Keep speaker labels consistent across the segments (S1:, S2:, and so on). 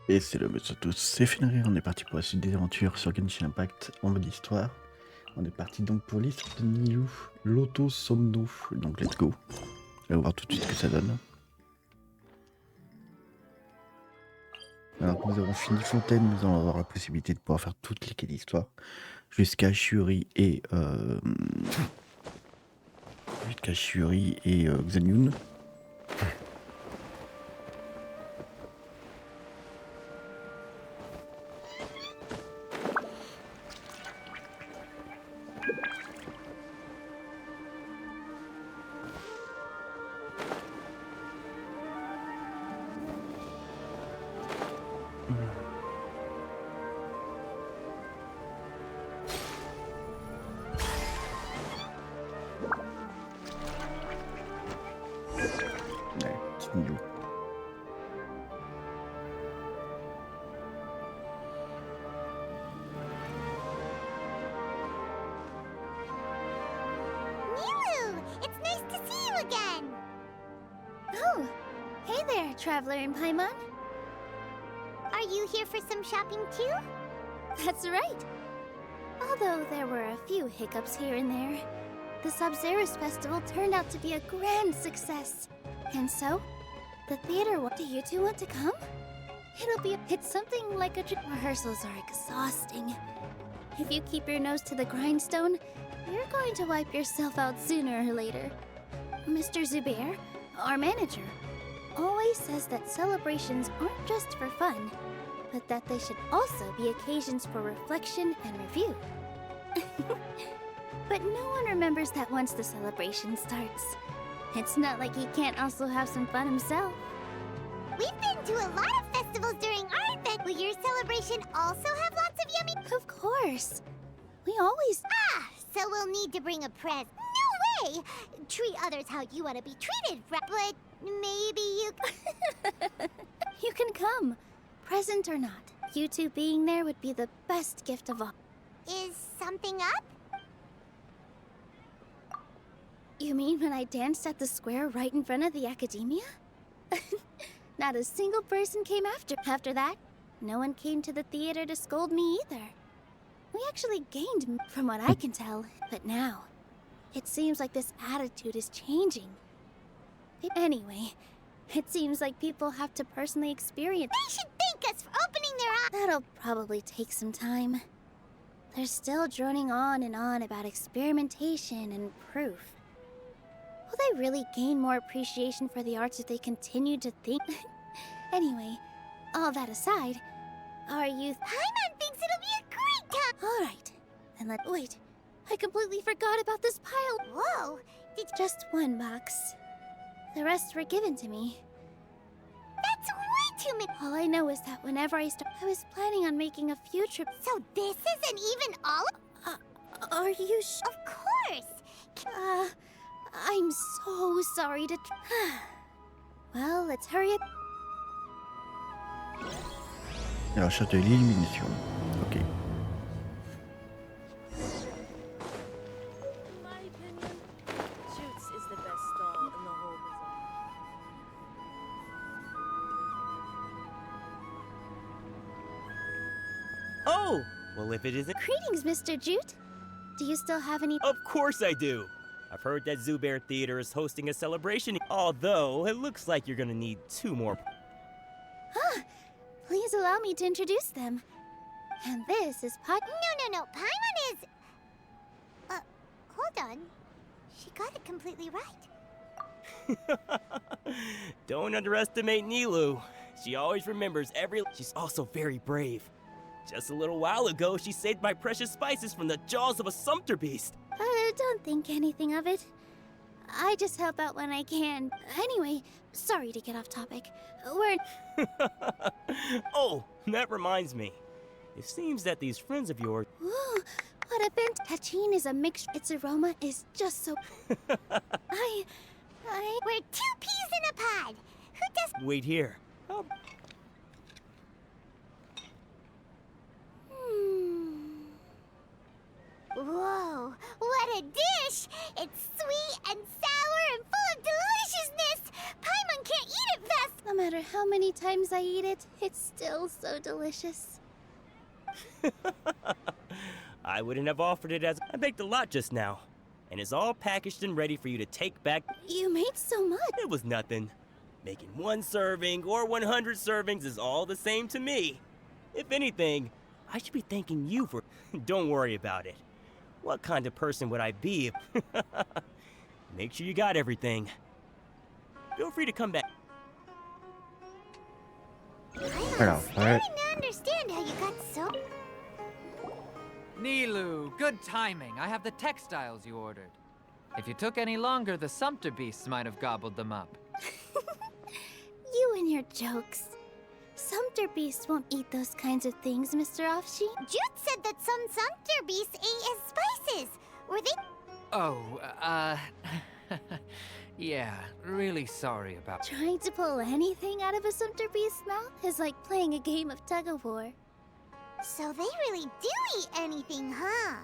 S1: Et c'est le monsieur tous, c'est Fenrir, on est parti pour la suite des aventures sur Genshin Impact en mode histoire. On est parti donc pour l'histoire de NILOU, LOTOS, SOMNO, donc let's go. On va voir tout de suite ce que ça donne. Alors que nous avons fini Fontaine, nous allons avoir la possibilité de pouvoir faire toutes les quais d'histoire jusqu'à Shuri et Xanyun. Ouais, petit NILOU.
S2: NILOU! It's nice to see you again! Oh, hey there, Traveler in Paimon. Are you here for some shopping too? That's right. Although there were a few hiccups here and there, the Sub-Zerus Festival turned out to be a grand success. And so, the theater, do you two want to come? It's something like a rehearsals are exhausting. If you keep your nose to the grindstone, you're going to wipe yourself out sooner or later. Mr. Zubair, our manager, always says that celebrations aren't just for fun, but that they should also be occasions for reflection and review. But no one remembers that once the celebration starts. It's not like he can't also have some fun himself. We've been to a lot of festivals during our event. Will your celebration also have lots of yummy? Of course. We always... Ah, so we'll need to bring a present. No way! Treat others how you want to be treated, but maybe you... You can come, present or not. You two being there would be the best gift of all. Is something up? You mean when I danced at the square right in front of the academia? Not a single person came after that. No one came to the theater to scold me either. We actually gained, from what I can tell. But now, it seems like this attitude is changing. Anyway, it seems like people have to personally experience. They should thank us for opening their eyes. That'll probably take some time. They're still droning on and on about experimentation and proof. Will they really gain more appreciation for the arts if they continue to think? Anyway, all that aside, our youth... Paimon thinks it'll be a great time! Alright, then wait, I completely forgot about this pile. Whoa! Just one box. The rest were given to me. That's way too many! All I know is that whenever I was planning on making a few trips... So this isn't even all of... Are you Of course! I'm so sorry to... Well, let's hurry up.
S1: Et la recherche de l'illumination. Ok.
S3: In my opinion, Jute's is the best stall in the whole bazaar.
S4: Oh! Well, if it isn't...
S2: Greetings, Mr. Jute. Do you still have any...
S4: Of course I do! I've heard that Zubair Theater is hosting a celebration, although it looks like you're gonna need 2 more.
S2: Ah, please allow me to introduce them. And this is No. Paimon is... hold on. She got it completely right.
S4: Don't underestimate NILOU. She always remembers every... She's also very brave. Just a little while ago, she saved my precious spices from the jaws of a sumpter beast.
S2: Don't think anything of it. I just help out when I can. Anyway, sorry to get off topic.
S4: Oh, that reminds me. It seems that these friends of yours...
S2: Ooh, what a bent... Tachine is a mixture. Its aroma is just so... We're 2 peas in a pod. Who does...
S4: Wait here. Oh.
S2: Whoa, what a dish! It's sweet and sour and full of deliciousness! Paimon can't eat it fast! No matter how many times I eat it, it's still so delicious.
S4: I wouldn't have offered it as I baked a lot just now. And it's all packaged and ready for you to take back.
S2: You made so much.
S4: It was nothing. Making 1 serving or 100 servings is all the same to me. If anything, I should be thanking you for... Don't worry about it. What kind of person would I be if... Make sure you got everything. Feel free to come back.
S1: Alors, ouais.
S2: Starting to understand how you got so...
S5: NILOU, good timing. I have the textiles you ordered. If you took any longer, the sumpter beasts might have gobbled them up.
S2: You and your jokes. Sumpter beasts won't eat those kinds of things, Mr. Offsheet. Jude said that some sumpter beasts ate his spices. Were they...
S5: Oh, yeah, really sorry about...
S2: Trying to pull anything out of a sumpter beast's mouth is like playing a game of tug-of-war. So they really do eat anything, huh?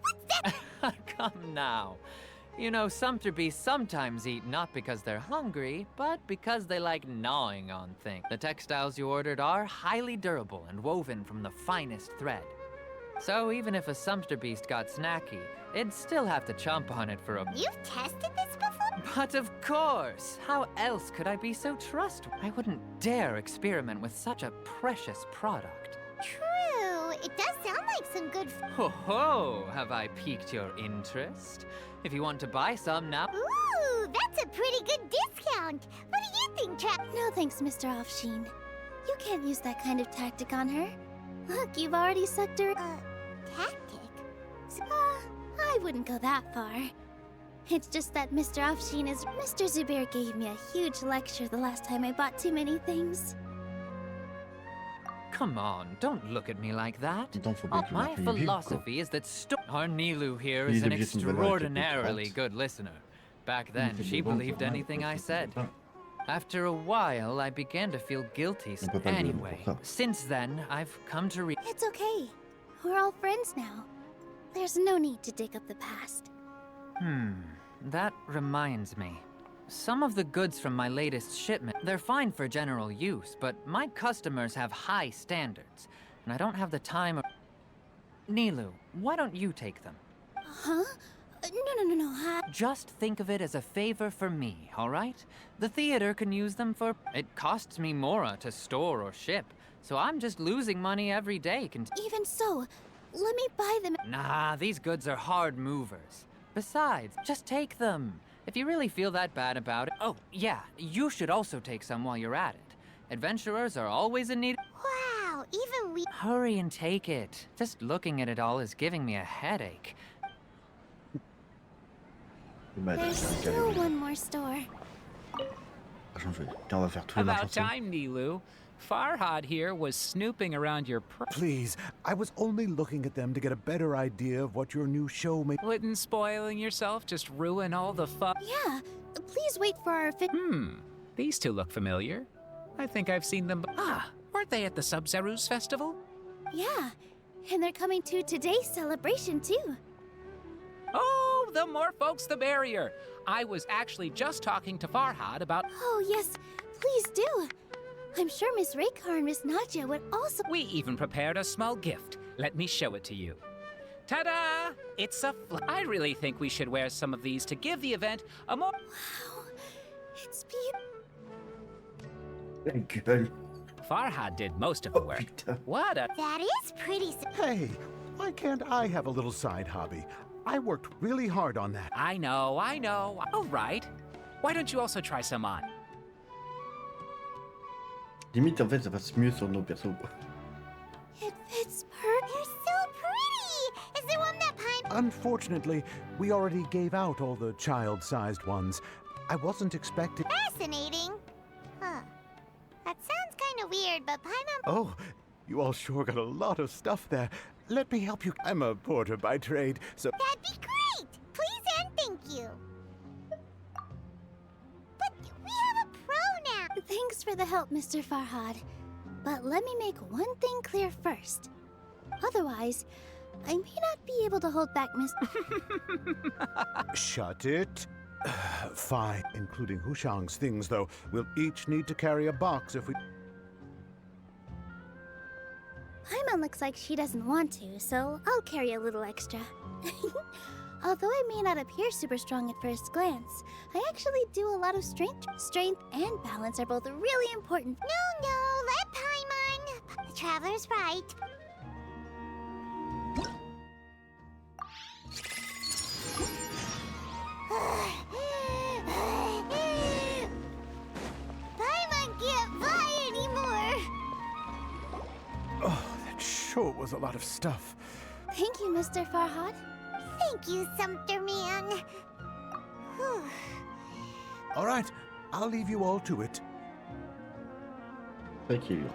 S2: What's that?
S5: Come now. You know, sumpter beasts sometimes eat not because they're hungry, but because they like gnawing on things. The textiles you ordered are highly durable and woven from the finest thread. So even if a sumpter beast got snacky, it'd still have to chomp on it for a...
S2: You've tested this before?
S5: But of course! How else could I be so trustworthy? I wouldn't dare experiment with such a precious product.
S2: True. It does sound like some good...
S5: Ho ho! Have I piqued your interest? If you want to buy some now...
S2: Ooh, that's a pretty good discount. What do you think, Trap? No thanks, Mr. Offsheen. You can't use that kind of tactic on her. Look, you've already sucked her... tactic? I wouldn't go that far. It's just that Mr. Offsheen is... Mr. Zubair gave me a huge lecture the last time I bought too many things.
S5: Come on, don't look at me like that.
S1: Donc, faut bien que
S5: My
S1: je m'appelle
S5: philosophy is that our NILOU here
S1: Il
S5: is an
S1: devient une valeur
S5: extraordinarily
S1: quelque
S5: good listener. Back then,
S1: fait
S5: she
S1: des bons
S5: believed
S1: pour moi,
S5: anything I
S1: peut-être
S5: said.
S1: pas.
S5: After a while, I began to feel guilty.
S1: On peut pas le donner
S5: Anyway,
S1: pour ça.
S5: since then, I've come to
S2: It's okay. We're all friends now. There's no need to dig up the past.
S5: That reminds me. Some of the goods from my latest shipment, they're fine for general use, but my customers have high standards, and I don't have the time or... NILOU, why don't you take them?
S2: Huh? No.
S5: Just think of it as a favor for me, all right? The theater can use them for... It costs me mora to store or ship, so I'm just losing money every day.
S2: Even so, let me buy them.
S5: Nah, these goods are hard movers. Besides, just take them. If you really feel that bad about it... Oh, yeah, you should also take some while you're at it. Adventurers are always in need...
S2: Wow, even we...
S5: Hurry and take it. Just looking at it all is giving me a headache.
S2: There's still one more store.
S1: On va faire tout le
S6: About
S1: marché.
S6: time, NILOU. Farhad here was snooping around your
S7: Please, I was only looking at them to get a better idea of what your new show may...
S6: Wouldn't spoiling yourself just ruin all the fun?
S2: Yeah, please wait for our
S6: These two look familiar. I think I've seen them. Weren't they at the Sub-Zerus festival?
S2: Yeah, and they're coming to today's celebration too.
S6: Oh, the more folks the merrier. I was actually just talking to Farhad about...
S2: Oh yes, please do. I'm sure Miss Raykar and Miss Nadja would also...
S6: We even prepared a small gift. Let me show it to you. Ta-da! It's a I really think we should wear some of these to give the event a more...
S2: Wow, it's beautiful.
S1: La gueule.
S6: Farhad did most of the work.
S1: putain.
S6: What a...
S2: That is pretty...
S7: Hey, why can't I have a little side hobby? I worked really hard on that.
S6: I know. All right. Why don't you also try some on?
S1: Limite, en fait, ça passe mieux sur nos persos.
S2: It fits perfect. They're so pretty. Is there one that pine...
S7: Unfortunately, we already gave out all the child-sized ones. I wasn't expecting...
S2: Fascinating. Huh. That sounds kind of weird, but Paimon...
S7: Oh, you all sure got a lot of stuff there. Let me help you. I'm a porter by trade, so...
S2: That'd be great! Please and thank you. But we have a pro now. Thanks for the help, Mr. Farhad. But let me make one thing clear first. Otherwise, I may not be able to hold back Miss...
S7: Shut it. Fine, including Hushang's things, though. We'll each need to carry a box if we...
S2: Paimon looks like she doesn't want to, so I'll carry a little extra. Although I may not appear super strong at first glance, I actually do a lot of strength. Strength and balance are both really important.
S8: No, let Paimon. The traveler's right. Paimon can't fly anymore.
S7: Oh, that sure was a lot of stuff.
S2: Thank you, Mr. Farhad.
S8: Thank you, Sumpter Man. Whew.
S7: All right, I'll leave you all to it.
S1: Thank you.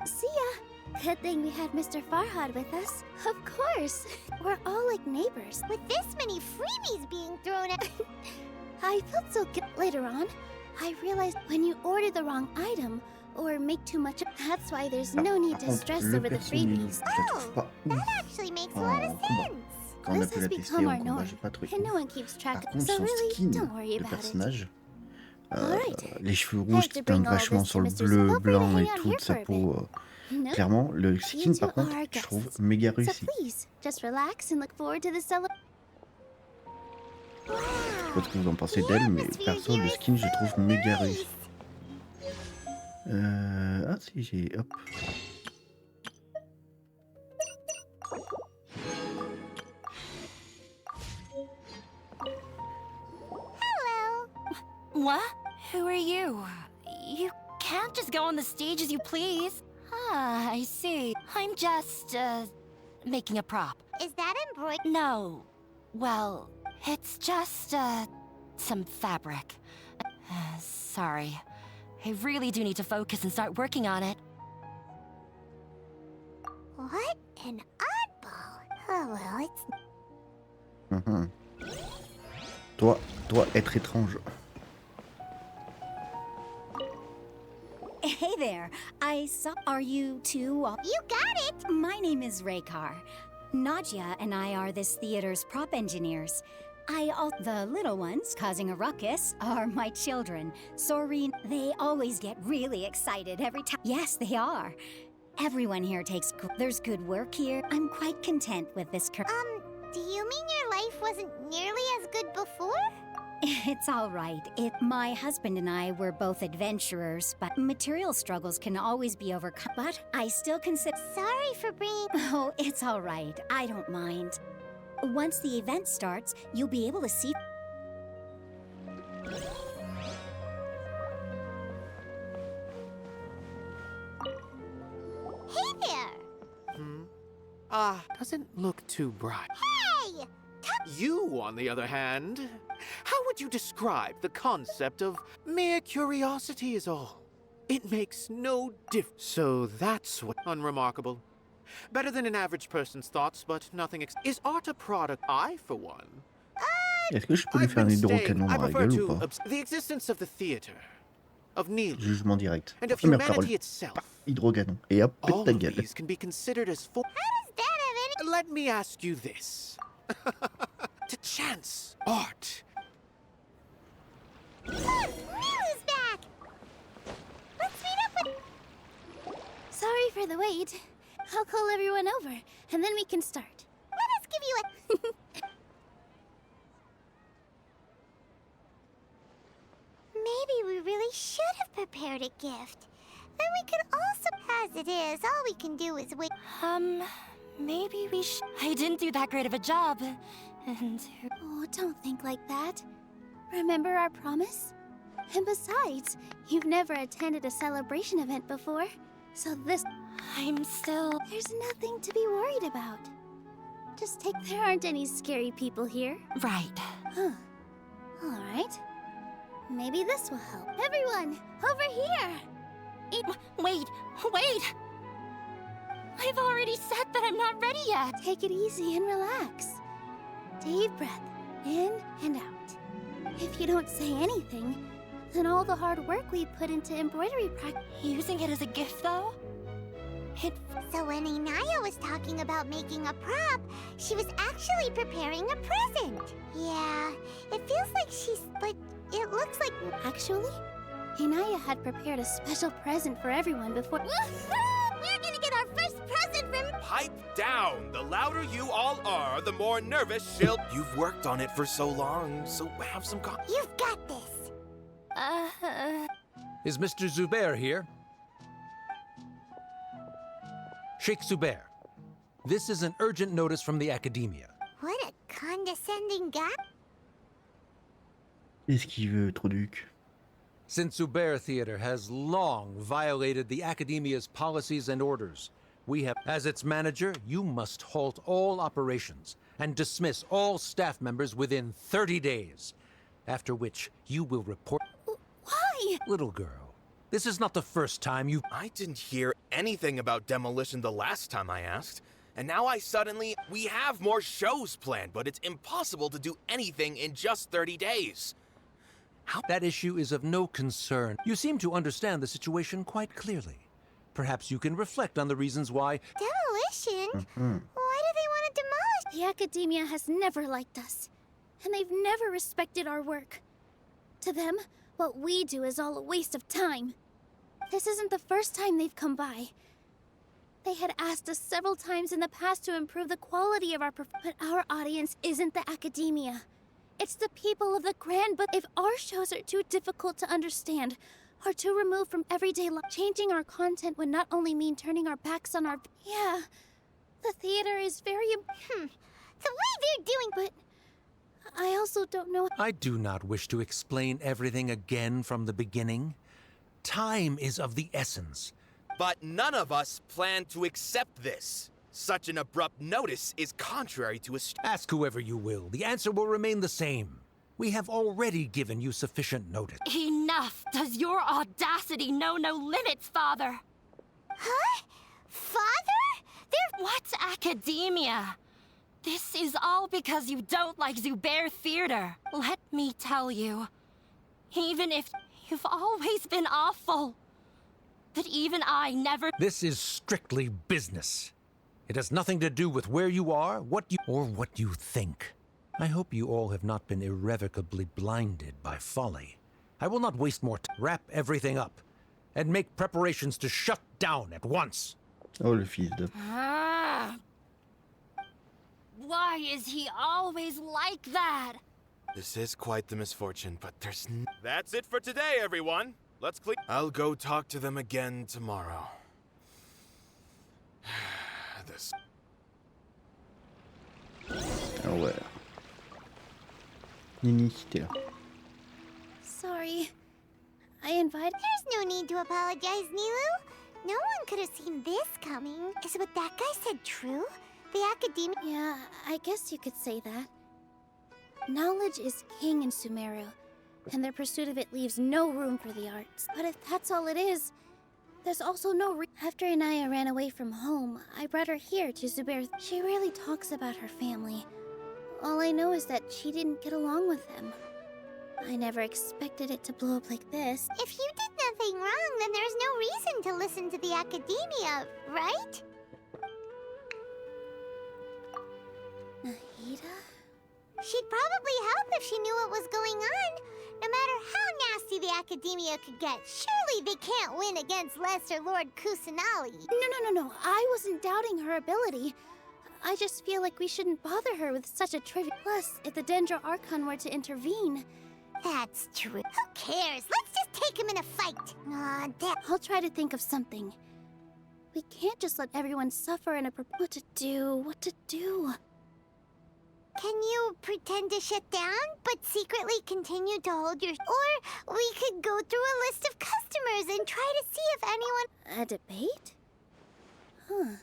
S2: See ya. Good thing we had Mr. Farhad with us. Of course. We're all like neighbors.
S8: With this many freebies being thrown at...
S2: I felt so good. Later on, I realized when you order the wrong item or make too much, that's why there's no need to stress over the freebies.
S8: Oh, that actually makes a lot of sense.
S1: Quand on a
S2: This
S1: pu
S2: has
S1: la tester
S2: become
S1: en
S2: our
S1: combat,
S2: norm,
S1: j'ai pas trouvé
S2: and no
S1: ouf.
S2: one keeps track
S1: Par
S2: of it,
S1: contre,
S2: so
S1: son
S2: really,
S1: skin
S2: don't worry
S1: de
S2: about it.
S1: personnage,
S2: Alright.
S1: les cheveux
S2: I
S1: rouges
S2: have
S1: qui
S2: to bring
S1: teintent
S2: all
S1: vachement
S2: this
S1: sur
S2: to
S1: le
S2: Mr.
S1: bleu,
S2: Silver to
S1: blanc
S2: hang
S1: et
S2: out
S1: tout
S2: here
S1: de sa
S2: for a
S1: peau,
S2: No?
S1: clairement, le
S2: You
S1: skin
S2: two
S1: par contre,
S2: are
S1: je trouve
S2: guests.
S1: méga
S2: So
S1: réussi.
S2: please, just relax and look forward to the celebration.
S1: Je sais pas ce que vous en pensez d'elle, mais perso, le skin, je le trouve méga réussi. Ah si, j'ai... Hop.
S8: Hello.
S9: What? Who are you? You can't just go on the stage as you please. Ah, I see. I'm just, making a prop.
S8: Is that embroidered?
S9: No. Well, it's just, some fabric. Sorry. I really do need to focus and start working on it.
S8: What an oddball. Oh, well, it's...
S1: Mhm. Toi, être étrange.
S10: Hey there, I saw. Are you two?
S8: You got it!
S10: My name is Raykar. Nadia and I are this theater's prop engineers. The little ones causing a ruckus are my children. Soreen, they always get really excited every time. Yes, they are. Everyone here there's good work here. I'm quite content with this
S8: Do you mean your life wasn't nearly as good before?
S10: It's all right. My husband and I were both adventurers, but material struggles can always be overcome. But I still consider...
S8: Sorry for bringing...
S10: Oh, it's all right. I don't mind. Once the event starts, you'll be able to see...
S8: Hey there!
S11: Doesn't look too bright.
S8: Hey!
S11: You, on the other hand, how would you describe the concept of mere curiosity is all? It makes no difference. So that's what unremarkable. Better than an average person's thoughts, but nothing Is art a product? I, for one.
S1: Est-ce que je peux lui faire un hydrocanon dans la gueule ou pas?
S11: The existence of the theater, of NILOU,
S1: Jugement direct.
S11: and of
S1: Première parole.
S11: humanity itself.
S1: Hydrocanon. Et hop, pète
S11: All
S1: ta
S11: of
S1: gueule.
S11: these can be considered as
S8: How does that have any...
S11: Let me ask you this. To chance art.
S8: Look! Nilou's back! Let's meet up with...
S2: Sorry for the wait. I'll call everyone over, and then we can start.
S8: Let us give you a... Maybe we really should have prepared a gift. Then we could also... As it is, all we can do is wait...
S9: Maybe we I didn't do that great of a job. And...
S2: Oh, don't think like that. Remember our promise? And besides, you've never attended a celebration event before, so
S9: I'm still...
S2: There's nothing to be worried about. Just there aren't any scary people here.
S9: Right.
S2: Huh. All right. Maybe this will help. Everyone, over here!
S9: Wait! I've already said that I'm not ready yet.
S2: Take it easy and relax. Deep breath, in and out. If you don't say anything, then all the hard work we put into embroidery practice...
S9: Using it as a gift, though?
S8: So when Inaya was talking about making a prop, she was actually preparing a present. Yeah, it feels like but it looks like...
S2: Actually, Inaya had prepared a special present for everyone before...
S8: We're gonna get our first present from...
S12: Pipe down! The louder you all are, the more nervous she'll... You've worked on it for so long, so have some
S8: You've got this!
S13: Is Mr. Zubair here? Sheikh Zubair, this is an urgent notice from the academia.
S8: What a condescending guy.
S1: Qu'est-ce qu'il veut, Troduc?
S13: Since Zubair Theater has long violated the academia's policies and orders, we have, as its manager, you must halt all operations and dismiss all staff members within 30 days, after which you will report...
S2: Why?
S13: Little girl, this is not the first time you...
S12: I didn't hear anything about demolition the last time I asked. And now we have more shows planned, but it's impossible to do anything in just 30 days.
S13: That issue is of no concern. You seem to understand the situation quite clearly. Perhaps you can reflect on the reasons why...
S8: Demolition? Why do they want to demolish?
S2: The academia has never liked us, and they've never respected our work. To them, what we do is all a waste of time. This isn't the first time they've come by. They had asked us several times in the past to improve the quality of but our audience isn't the academia. It's the people of the Grand, but if our shows are too difficult to understand, or too removed from everyday life, changing our content would not only mean turning our backs on our... Yeah, the theater is very...
S8: The way they're doing...
S2: But I also don't know...
S13: I do not wish to explain everything again from the beginning. Time is of the essence.
S12: But none of us plan to accept this. Such an abrupt notice is contrary to a...
S13: Ask whoever you will. The answer will remain the same. We have already given you sufficient notice.
S9: Enough! Does your audacity know no limits, Father?
S8: Huh? Father?
S9: What academia? This is all because you don't like Zubair Theater. Let me tell you, even if you've always been awful, but even I never...
S13: This is strictly business. It has nothing to do with where you are, what you think. I hope you all have not been irrevocably blinded by folly. I will not waste more time. Wrap everything up and make preparations to shut down at once.
S1: Oh, le fils de...
S9: Why is he always like that?
S12: This is quite the misfortune, but there's... That's it for today, everyone. Let's clean... I'll go talk to them again tomorrow. This...
S1: Ah ouais. Nini, t'es là.
S2: Sorry. I invited...
S8: There's no need to apologize, NILOU. No one could have seen this coming. Is what that guy said true? The academia...
S2: Yeah, I guess you could say that. Knowledge is king in Sumeru, and their pursuit of it leaves no room for the arts. But if that's all it is, there's also no After Inaya ran away from home, I brought her here to Zubair. She rarely talks about her family. All I know is that she didn't get along with them. I never expected it to blow up like this.
S8: If you did nothing wrong, then there's no reason to listen to the academia, right?
S2: Nahida?
S8: She'd probably help if she knew what was going on. No matter how nasty the academia could get, surely they can't win against Lesser Lord Kusanali.
S2: No. I wasn't doubting her ability. I just feel like we shouldn't bother her with such a trivia. Plus, if the Dendro Archon were to intervene...
S8: That's true. Who cares? Let's just take him in a fight.
S2: I'll try to think of something. We can't just let everyone suffer in a... What to do?
S8: Can you pretend to shut down, but secretly continue to hold your... Or we could go through a list of customers and try to see if anyone...
S2: A debate? Huh.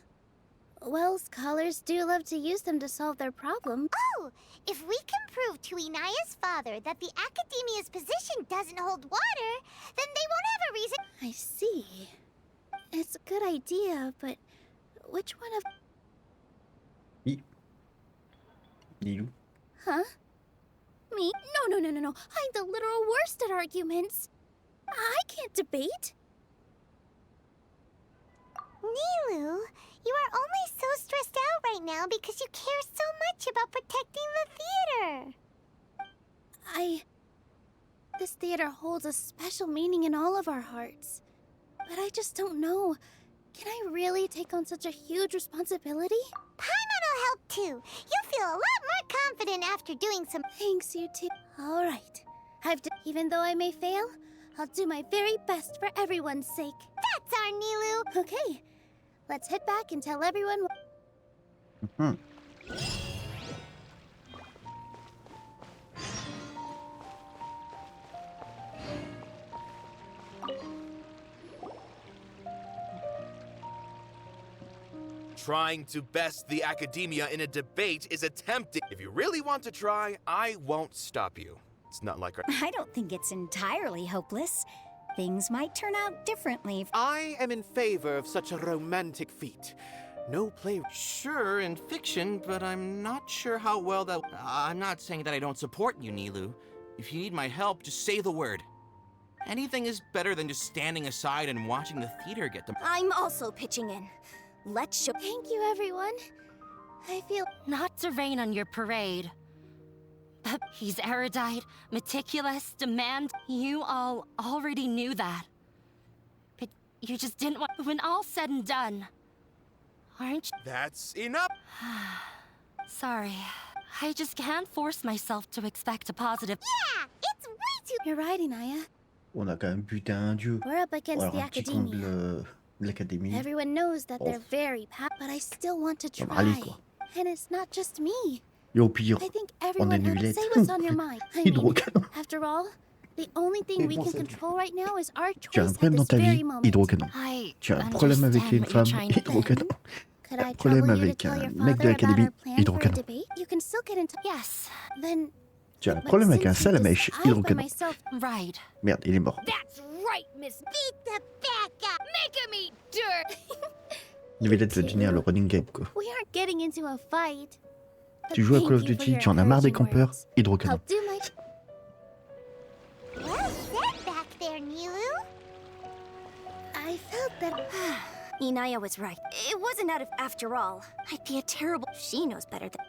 S2: Well, scholars do love to use them to solve their problems.
S8: Oh! If we can prove to Inaya's father that the academia's position doesn't hold water, then they won't have a reason...
S2: I see. It's a good idea, but which one of...
S1: NILOU.
S2: Huh? Me? No. I'm the literal worst at arguments. I can't debate.
S8: NILOU, you are only so stressed out right now because you care so much about protecting the theater.
S2: This theater holds a special meaning in all of our hearts. But I just don't know. Can I really take on such a huge responsibility?
S8: Paimon'll help too. You'll feel a lot more confident after doing some...
S2: Thanks, you two. All right. Even though I may fail, I'll do my very best for everyone's sake.
S8: That's our NILOU.
S2: Okay. Let's head back and tell everyone...
S12: Trying to best the academia in a debate is attempting. If you really want to try, I won't stop you. It's not like our...
S10: I don't think it's entirely hopeless. Things might turn out differently.
S11: I am in favor of such a romantic feat. No play...
S14: Sure, in fiction, but I'm not sure how well that... I'm not saying that I don't support you, NILOU. If you need my help, just say the word. Anything is better than just standing aside and watching the theater get them.
S9: I'm also pitching in. Let's show...
S2: Thank you, everyone. I feel...
S9: Not to rain on your parade. But he's erudite, meticulous, You all already knew that. But you just didn't want... When all's said and done, aren't you?
S12: That's enough.
S9: Sorry. I just can't force myself to expect a positive...
S8: Yeah, it's way too...
S2: You're right, Inaya.
S1: On a quand même buté un dieu.
S2: We're up against the
S1: Un petit comble
S2: academia.
S1: l'académie.
S2: Everyone knows that they're very but I still want to try.
S1: Allez, quoi.
S2: And it's not just me.
S1: Et au pire,
S2: I think
S1: on
S2: everyone
S1: est
S2: would
S1: nulette.
S2: say what's on your mind. I mean,
S1: Hydrocanon.
S2: after all, the only thing we can control right now is our
S1: Tu as un
S2: choice at
S1: problème dans
S2: this
S1: ta
S2: very
S1: vie,
S2: moment.
S1: hydrocanon. Tu as un problème avec une femme, hydrocanon.
S2: Could
S1: Un
S2: I
S1: problème
S2: trouble you to
S1: avec
S2: tell
S1: un
S2: your
S1: mec de
S2: father about
S1: l'académie,
S2: our plan for a
S1: hydrocanon.
S2: debate? You can still get into... Yes. Then...
S1: Tu as un problème avec un salamèche, hydrocanon.
S9: Right.
S1: Merde, il est mort.
S8: That's right, Miss. Beat the back up. Make him eat dirt.
S1: Il devait être le génial, le running game, quoi.
S2: We aren't getting into a fight.
S1: Tu joues à Call of Duty, tu en as marre des campeurs, hydrocanon.
S2: I'll do my...
S8: Well said back there, NILOU.
S2: I felt that...
S9: Inaya was right. It wasn't after all. I'd be a terrible... She knows better than...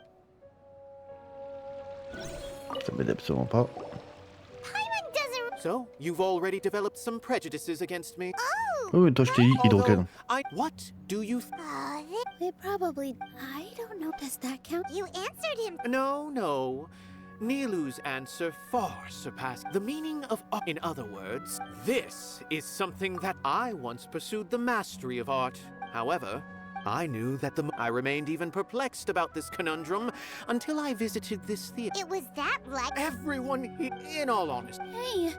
S1: Ça m'aide absolument pas.
S8: Paimon doesn't...
S11: So, you've already developed some prejudices against me?
S1: Oh, toi je t'ai dit hydrocanon.
S11: What do you...
S2: We probably... I don't know. Does that count?
S8: You answered him.
S11: No. NILOU's answer far surpassed the meaning of art. In other words, this is something that I once pursued the mastery of art. However, I knew that I remained even perplexed about this conundrum until I visited this theater.
S8: It was that like...
S11: Everyone in all honesty.
S2: Hey!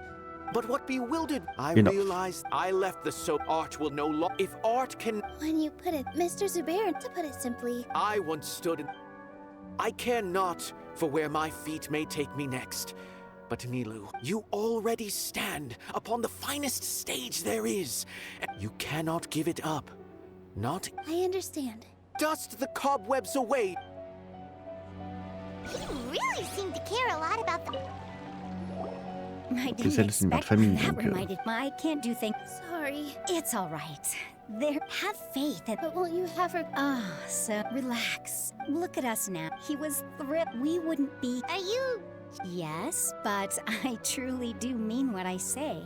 S11: But what bewildered, I realized I left the art will no longer... If art can...
S2: When you put it, Mr. Zubair, to put it simply...
S11: I once stood in... I care not for where my feet may take me next. But NILOU, you already stand upon the finest stage there is. And you cannot give it up. Not...
S2: I understand.
S11: Dust the cobwebs away.
S8: You really seem to care a lot about the...
S10: I didn't expect that. Reminded me I can't do things.
S2: Sorry.
S10: It's all right. There, have faith.
S2: But won't you have her...
S10: So relax. Look at us now. He was thrilled. We wouldn't be...
S8: Are you...
S10: Yes, but I truly do mean what I say.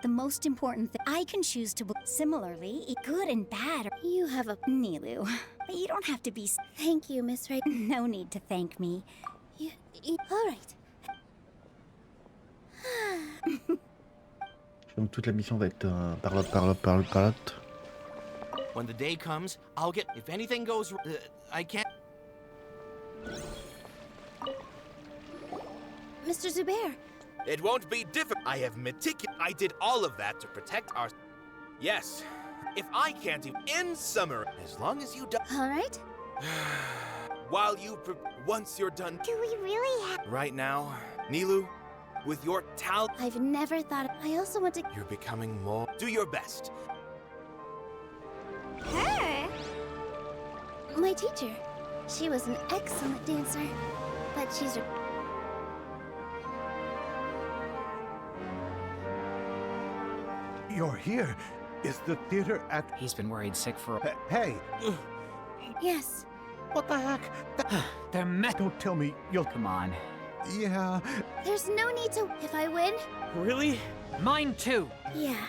S10: The most important thing, I can choose to... Similarly, good and bad.
S2: You have a...
S10: NILOU, you don't have to be...
S2: Thank you, Miss Ray.
S10: No need to thank me.
S2: All right.
S1: Donc toute la mission va être parlotte.
S14: When the day comes, I'll get... If anything goes... I can't...
S2: Mr. Zubair.
S12: It won't be difficult. I have I did all of that to protect our... Yes. If I can't even... In summary, as long as you do...
S2: All right.
S12: While you... Once you're done...
S8: Do we really have...
S12: Right now, NILOU, with your talent...
S2: I've never thought... I also want to...
S12: You're becoming more... Do your best.
S8: Her?
S2: My teacher. She was an excellent dancer. But she's...
S7: You're here. Is the theater at...
S6: He's been worried sick for a...
S7: Hey!
S2: Yes.
S7: What the heck?
S6: They're
S7: Don't tell me you'll...
S6: Come on.
S7: Yeah...
S2: There's no need to if I win.
S4: Really?
S5: Mine too.
S2: Yeah.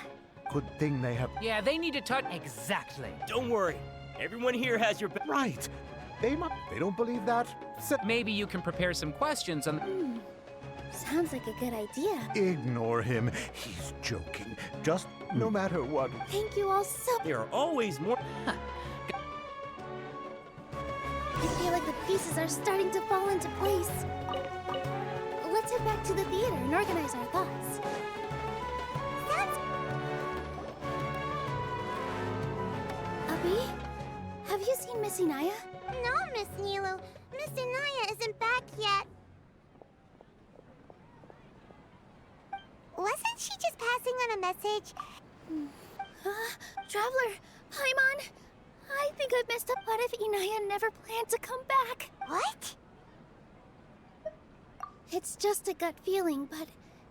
S7: Good thing they have...
S6: Yeah, they need to touch... Exactly.
S4: Don't worry. Everyone here has your back.
S7: Right. They don't believe that?
S6: Maybe you can prepare some questions on...
S2: Sounds like a good idea.
S7: Ignore him. He's joking. Just no matter what.
S2: Thank you all so...
S4: There are always more.
S2: I feel like the pieces are starting to fall into place. Let's head back to the theater and organize our thoughts. Abby? Have you seen Miss Inaya?
S8: No, Miss NILOU. Miss Inaya isn't back yet. Wasn't she just passing on a message?
S2: Traveler, Paimon, I think I've messed up. What if Inaya never planned to come back?
S8: What?
S2: It's just a gut feeling, but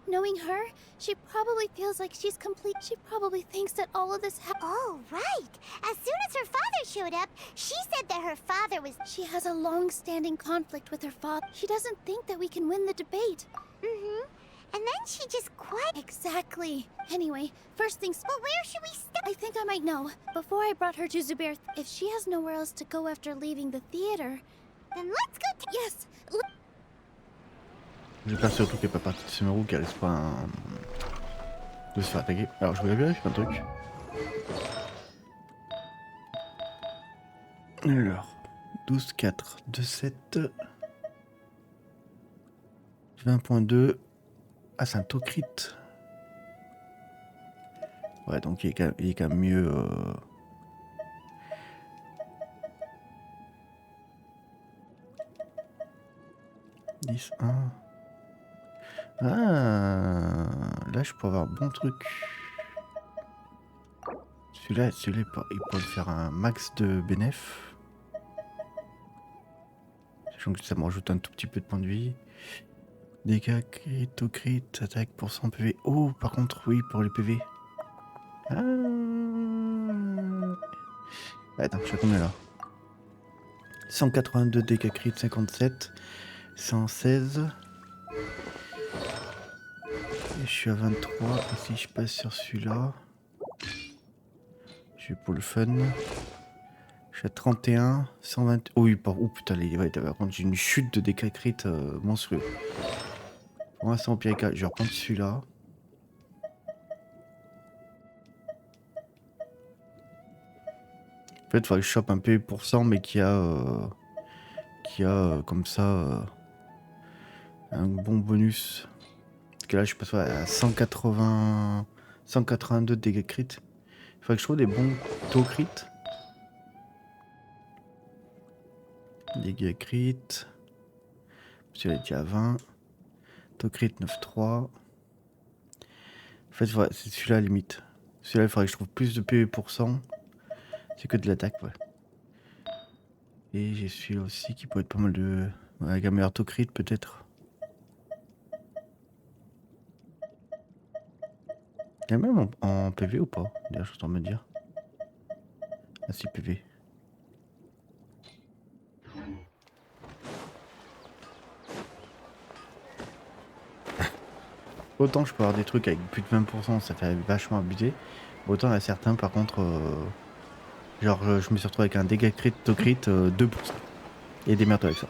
S2: knowing her, she probably feels like she's complete. She probably thinks that all of this happened.
S8: Oh, right. As soon as her father showed up, she said that her father was...
S2: She has a long-standing conflict with her father. She doesn't think that we can win the debate.
S8: Mm-hmm. And then she just quit.
S2: Exactly. Anyway, first things...
S8: But where should we start?
S2: I think I might know. Before I brought her to Zubair, if she has nowhere else to go after leaving the theater...
S8: Then let's go to...
S2: Yes!
S1: J'espère surtout qu'elle n'est pas partie de ce numéro, qu'elle risque pas de se faire attaquer. Alors je voulais vérifier un truc. Alors, 12, 4, 2, 7... 20.2... Ah, c'est un taux crit. Ouais, donc il est quand même mieux... 10, 1... Ah, là je peux avoir un bon truc. Celui-là, il peut faire un max de bénéf. Sachant que ça me rajoute un tout petit peu de points de vie. Dégâts, crit, au crit, attaque, % PV. Oh, par contre, oui, pour les PV. Ah. Attends, je suis à combien là? 182 dégâts crit, 57. 116. Et je suis à 23. Et si je passe sur celui-là, je vais pour le fun. Je suis à 31. 120. Oh oui, oh putain, par contre, j'ai une chute de dégâts crit monstrueux. Pour l'instant, au pire cas, je vais reprendre celui-là. En fait, il faudrait que je chope un PV %, mais qui a comme ça un bon bonus. Parce que là, je passe à 182 dégâts crit. Il faudrait que je trouve des bons taux crit. Dégâts crit. Celui-là est déjà à 20. Taux crit 9,3. En fait, c'est celui-là à la limite. Celui-là, il faudrait que je trouve plus de PV %. C'est que de l'attaque, ouais. Et j'ai celui-là aussi qui peut être pas mal de... avec un meilleur taux crit, peut-être. Il y a même en PV ou pas? D'ailleurs, je suis en train de me dire. Ah si, PV. Autant je peux avoir des trucs avec plus de 20%, ça fait vachement abuser. Autant il y a certains, par contre, genre je me suis retrouvé avec un dégât crit, taux crit 2%. Et des merdes avec ça.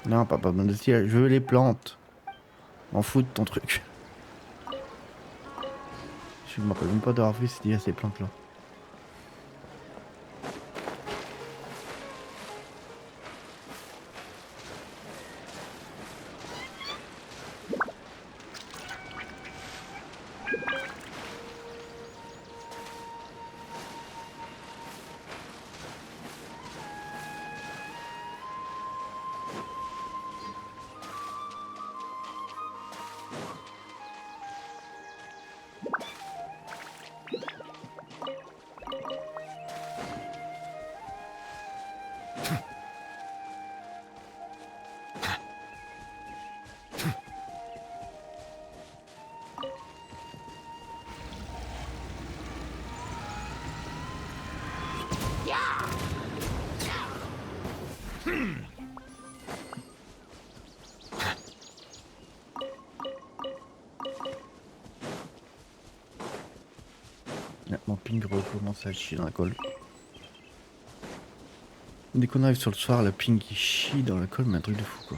S1: Non, pas de style, je veux les plantes. M'en fous de ton truc. Je me rappelle même pas d'avoir vu ces plantes là. Mon ping recommence à chier dans la colle. Dès qu'on arrive sur le soir, le ping il chie dans la colle, mais un truc de fou quoi.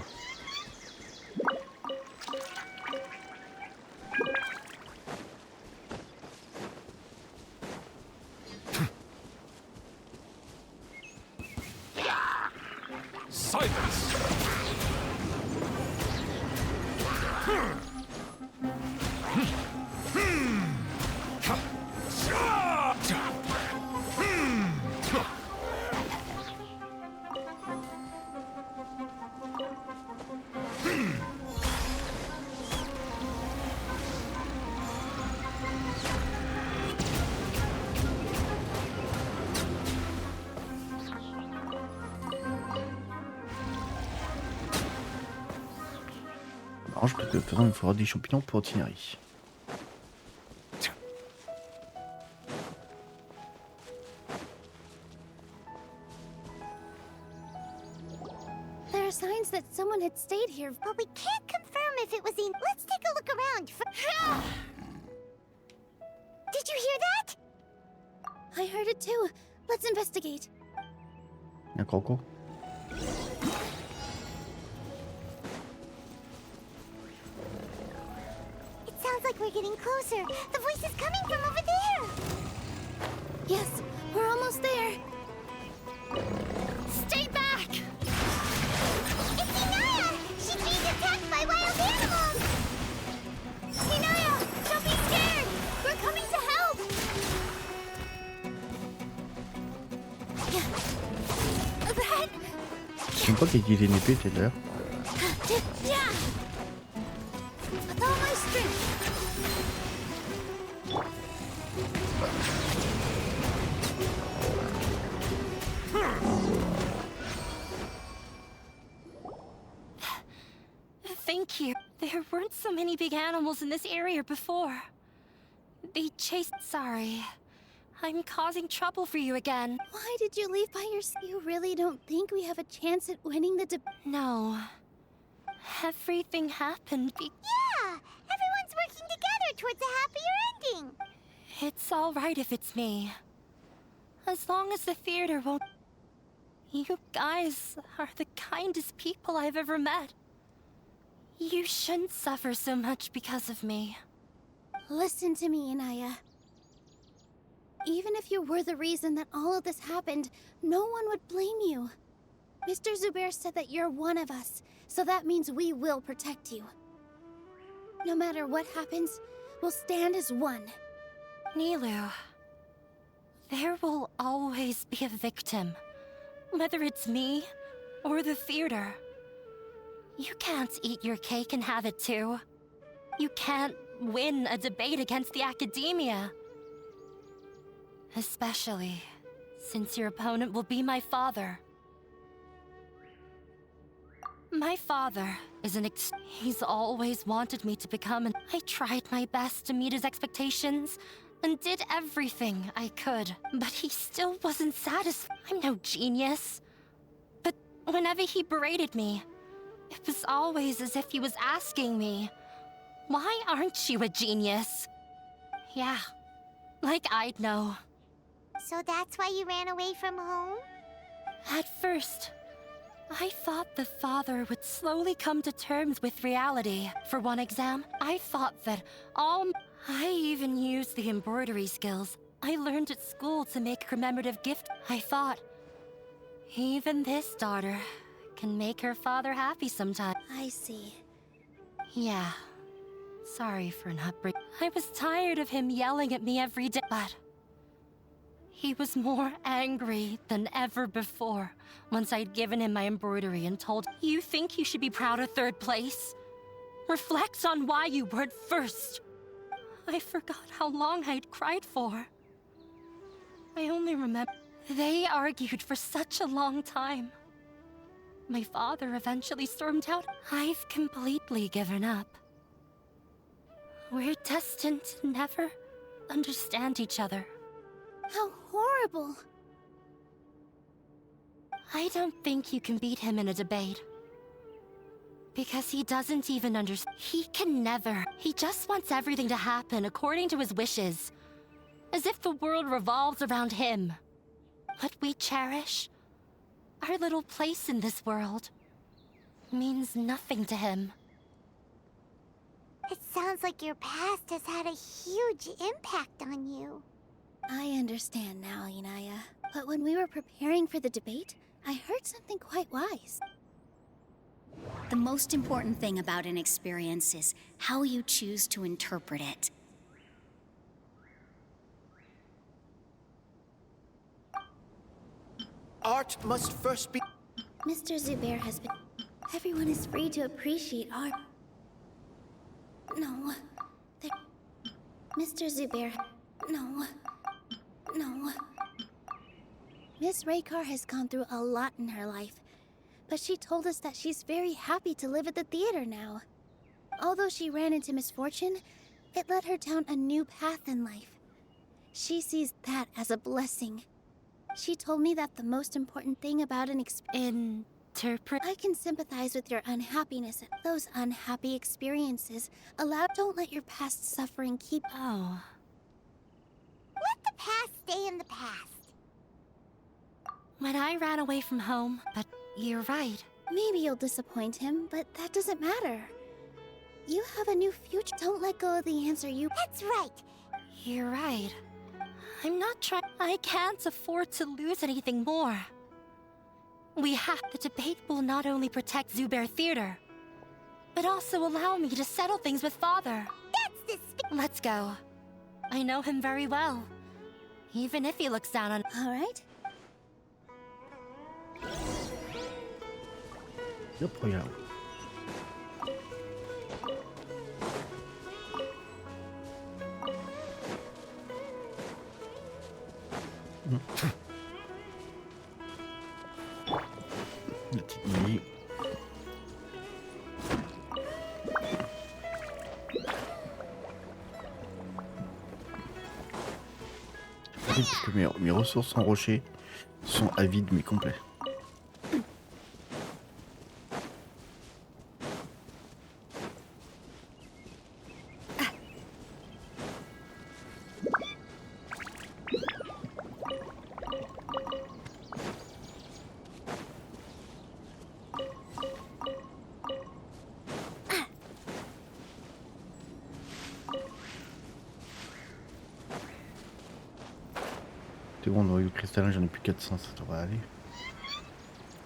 S1: Je pense que de toute façon il faudra des champignons pour itinérer.
S2: There are signs that someone had stayed here,
S8: but we can't confirm if it was in. Let's take a look around. Did you hear that?
S2: I heard it too. Let's investigate.
S1: Un croco.
S8: Sounds like we're getting closer. The voice is coming from over there.
S2: Yes, we're almost there.
S9: Stay back!
S8: It's Inaya! She's being attacked by wild animals!
S2: Inaya, don't be scared! We're coming to help! That...
S1: Je sais pas qu'il y ait une épée tout à l'heure.
S2: With all my strength.
S9: Thank you. There weren't so many big animals in this area before. They chased... Sorry. I'm causing trouble for you again.
S2: Why did you leave by yourself? You really don't think we have a chance at winning the
S9: No. Everything happened
S8: Yeah! Everyone's working together towards a happier ending!
S9: It's all right if it's me. As long as the theater won't... You guys are the kindest people I've ever met. You shouldn't suffer so much because of me.
S2: Listen to me, Inaya. Even if you were the reason that all of this happened, no one would blame you. Mr. Zubair said that you're one of us, so that means we will protect you. No matter what happens, we'll stand as one.
S9: NILOU, there will always be a victim. Whether it's me or the theater. You can't eat your cake and have it too. You can't win a debate against the academia. Especially since your opponent will be my father. My father is he's always wanted me to become an... I tried my best to meet his expectations and did everything I could, but he still wasn't satisfied. I'm no genius. But whenever he berated me, it was always as if he was asking me, why aren't you a genius? Yeah, like I'd know.
S8: So that's why you ran away from home?
S9: At first, I thought the father would slowly come to terms with reality. For one exam, I thought that I even used the embroidery skills I learned at school to make a commemorative gift. I thought, even this daughter can make her father happy sometime.
S2: I see.
S9: Yeah. Sorry for not bringing... I was tired of him yelling at me every day, but... He was more angry than ever before once I'd given him my embroidery and told, you think you should be proud of third place? Reflect on why you weren't first. I forgot how long I'd cried for. I only remember... They argued for such a long time. My father eventually stormed out. I've completely given up. We're destined to never understand each other.
S2: How horrible!
S9: I don't think you can beat him in a debate. Because he doesn't even understand. He can never. He just wants everything to happen according to his wishes. As if the world revolves around him. What we cherish, our little place in this world, means nothing to him.
S8: It sounds like your past has had a huge impact on you.
S2: I understand now, Inaya. But when we were preparing for the debate, I heard something quite wise.
S10: The most important thing about an experience is how you choose to interpret it.
S11: Art must first be...
S2: Mr. Zubair has been... Everyone is free to appreciate art. No. Mr. Zubair... No. Miss Raykar has gone through a lot in her life, but she told us that she's very happy to live at the theater now. Although she ran into misfortune, it led her down a new path in life. She sees that as a blessing. She told me that the most important thing about an interpret... I can sympathize with your unhappiness. Those unhappy experiences. Don't let your past suffering keep...
S8: Let the past stay in the past.
S9: When I ran away from home, but you're right.
S2: Maybe you'll disappoint him, but that doesn't matter. You have a new future. Don't let go of the answer you...
S8: That's right.
S9: You're right. I'm not trying... I can't afford to lose anything more. We have... The debate will not only protect Zubair Theater, but also allow me to settle things with Father.
S8: That's the...
S9: Let's go. I know him very well. Even if he looks down on...
S2: All right.
S1: Yep, regarde. La petite nuit. Oui, parce que mes ressources en rocher sont à vide mais complet. C'est bon, noyau cristallin, j'en ai plus 400, ça devrait aller.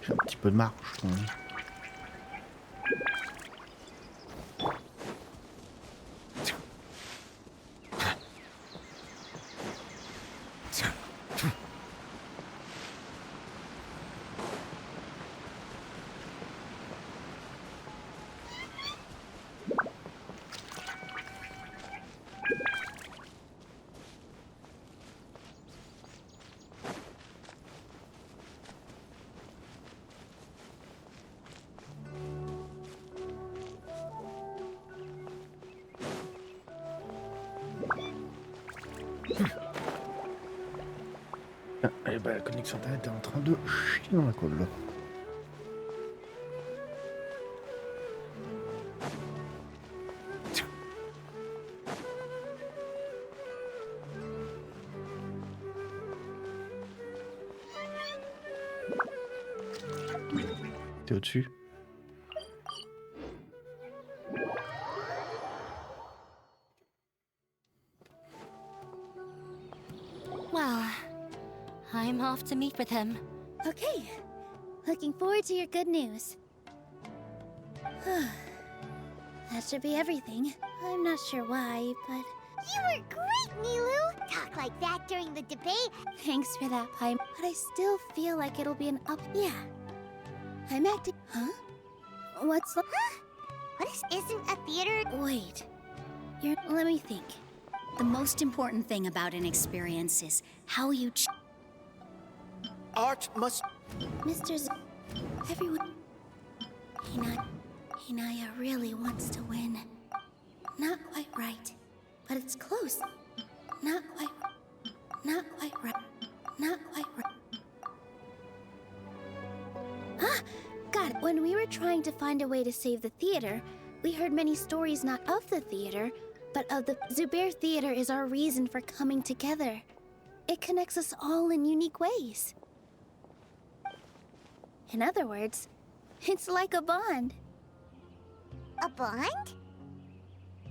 S1: J'ai un petit peu de marge quand même. Et bah la connexion internet est en train de chier dans la colle là. T'es au-dessus?
S9: Well, I'm off to meet with him.
S2: Okay. Looking forward to your good news. That should be everything. I'm not sure why, but...
S8: You were great, NILOU! Talk like that during the debate.
S2: Thanks for that, Pai. But I still feel like it'll be an up... Yeah. I'm acting... Huh? What's...
S8: Huh? What isn't a theater...
S2: Wait. Let me think.
S10: The most important thing about an experience is how you
S11: Art must...
S2: Mr. Z... Everyone... Hinaya really wants to win. Not quite right, but it's close. Not quite right. Not quite right. trying to find a way to save the theater, we heard many stories not of the theater, but of the Zubair Theater is our reason for coming together. It connects us all in unique ways. In other words, it's like a bond.
S8: A bond?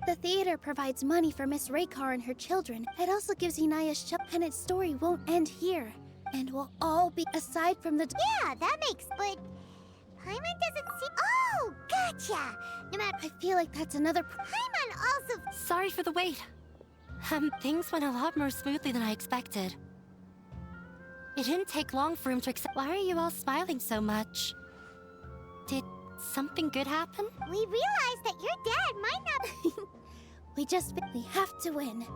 S2: The theater provides money for Miss Raykar and her children. It also gives Inaya and its story won't end here. And we'll all be aside from the...
S8: Yeah, that makes... But... Paimon doesn't see... Oh, gotcha! No matter...
S2: I feel like that's another...
S8: Paimon also...
S9: Sorry for the wait. Things went a lot more smoothly than I expected. It didn't take long for him to accept... Why are you all smiling so much? Did something good happen?
S8: We realized that your dad might not...
S2: We have to win.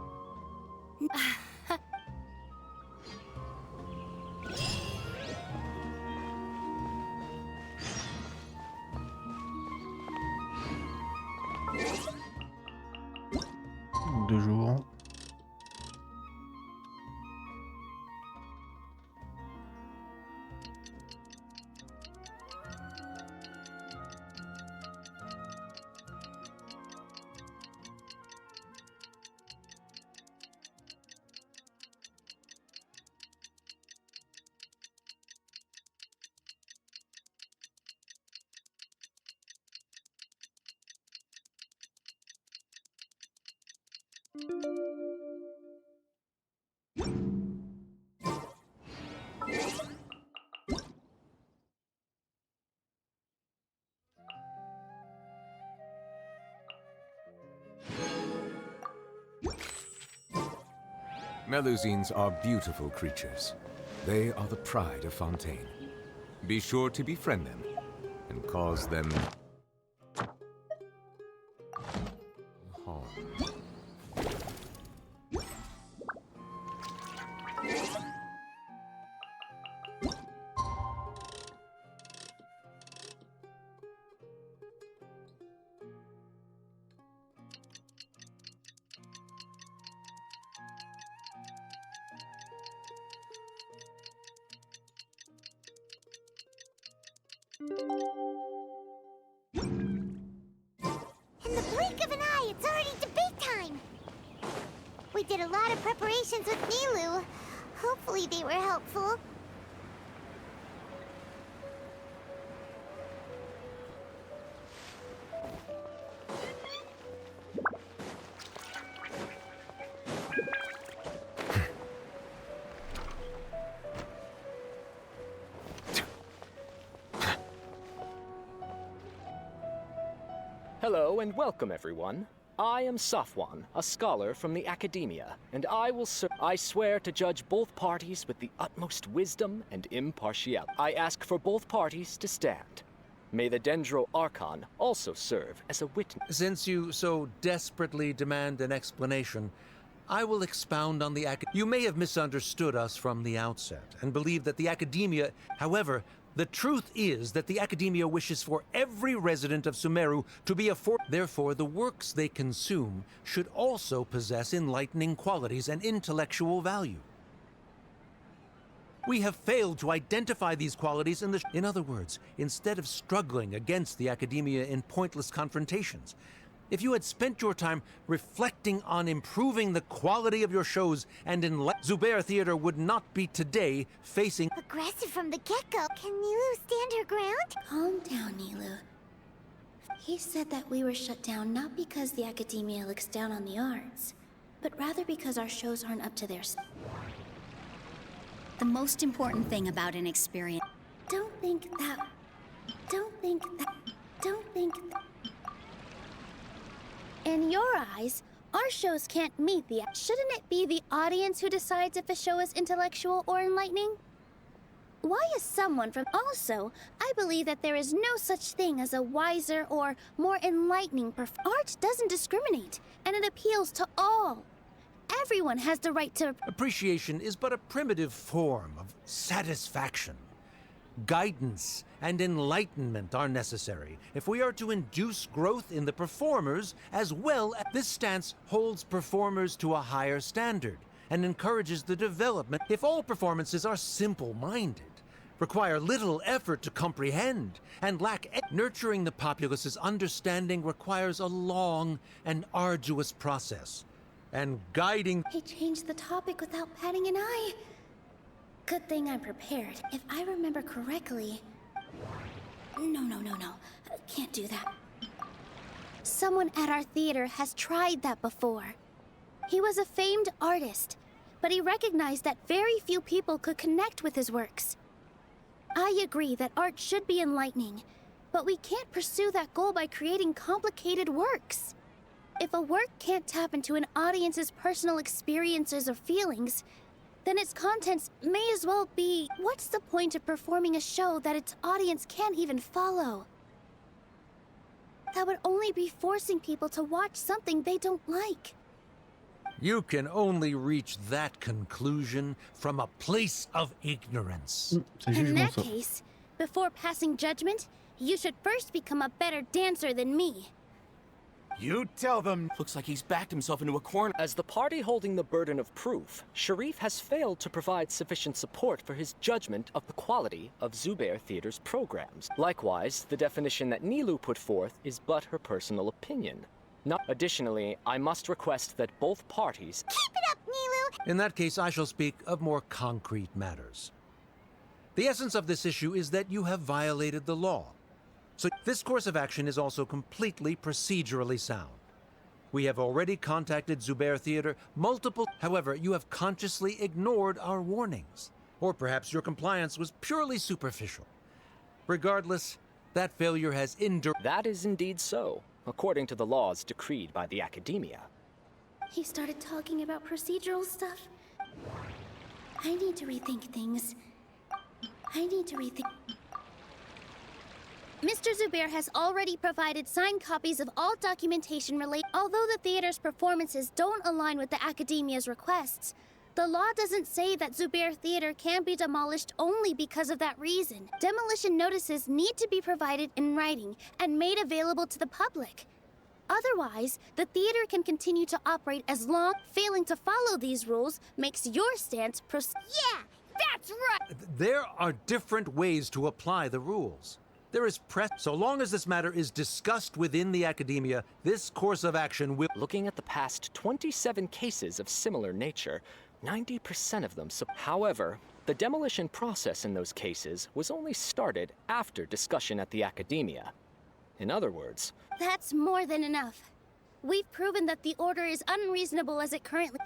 S1: Toujours.
S15: Melusines are beautiful creatures. They are the pride of Fontaine. Be sure to befriend them and cause them harm.
S8: In the blink of an eye, it's already debate time! We did a lot of preparations with NILOU. Hopefully they were helpful.
S16: Hello and welcome, everyone. I am Safwan, a scholar from the academia, and I swear to judge both parties with the utmost wisdom and impartiality. I ask for both parties to stand. May the Dendro Archon also serve as a witness.
S13: Since you so desperately demand an explanation, I will expound on the You may have misunderstood us from the outset and believe that the academia... However, the truth is that the academia wishes for every resident of Sumeru to be a Therefore, the works they consume should also possess enlightening qualities and intellectual value. We have failed to identify these qualities In other words, instead of struggling against the academia in pointless confrontations, if you had spent your time reflecting on improving the quality of your shows and Zubair Theater would not be today facing...
S8: Aggressive from the get-go. Can NILOU stand her ground?
S2: Calm down, NILOU. He said that we were shut down not because the academia looks down on the arts, but rather because our shows aren't up to their...
S10: The most important thing about an experience...
S2: Don't think that... In your eyes, our shows can't meet the... Shouldn't it be the audience who decides if a show is intellectual or enlightening? Why is someone from... Also, I believe that there is no such thing as a wiser or more enlightening Art doesn't discriminate, and it appeals to all. Everyone has the right to...
S13: Appreciation is but a primitive form of satisfaction. Guidance and enlightenment are necessary if we are to induce growth in the performers as well. This stance holds performers to a higher standard and encourages the development. If all performances are simple-minded, require little effort to comprehend, and nurturing the populace's understanding requires a long and arduous process, and guiding...
S2: He changed the topic without batting an eye. Good thing I'm prepared. If I remember correctly... No. Can't do that. Someone at our theater has tried that before. He was a famed artist, but he recognized that very few people could connect with his works. I agree that art should be enlightening, but we can't pursue that goal by creating complicated works. If a work can't tap into an audience's personal experiences or feelings, then its contents may as well be, what's the point of performing a show that its audience can't even follow? That would only be forcing people to watch something they don't like.
S13: You can only reach that conclusion from a place of ignorance.
S2: In that case, before passing judgment, you should first become a better dancer than me.
S14: You tell them. Looks like he's backed himself into a corner.
S16: As the party holding the burden of proof, Sharif has failed to provide sufficient support for his judgment of the quality of Zubair Theater's programs. Likewise, the definition that NILOU put forth is but her personal opinion. Additionally, I must request that both parties...
S8: Keep it up, NILOU!
S13: In that case, I shall speak of more concrete matters. The essence of this issue is that you have violated the law. So this course of action is also completely procedurally sound. We have already contacted Zubair Theater However, you have consciously ignored our warnings. Or perhaps your compliance was purely superficial. Regardless, that failure has
S16: That is indeed so, according to the laws decreed by the Academia.
S2: He started talking about procedural stuff. I need to rethink things. Mr. Zubair has already provided signed copies of all documentation related. Although the theater's performances don't align with the Academia's requests, the law doesn't say that Zubair Theater can be demolished only because of that reason. Demolition notices need to be provided in writing and made available to the public. Otherwise, the theater can continue to operate as long. Failing to follow these rules makes your stance
S8: Yeah, that's right!
S13: There are different ways to apply the rules. There is so long as this matter is discussed within the Academia, this course of action will...
S16: Looking at the past 27 cases of similar nature, 90% of them... However, the demolition process in those cases was only started after discussion at the Academia. In other words...
S2: That's more than enough. We've proven that the order is unreasonable as it currently...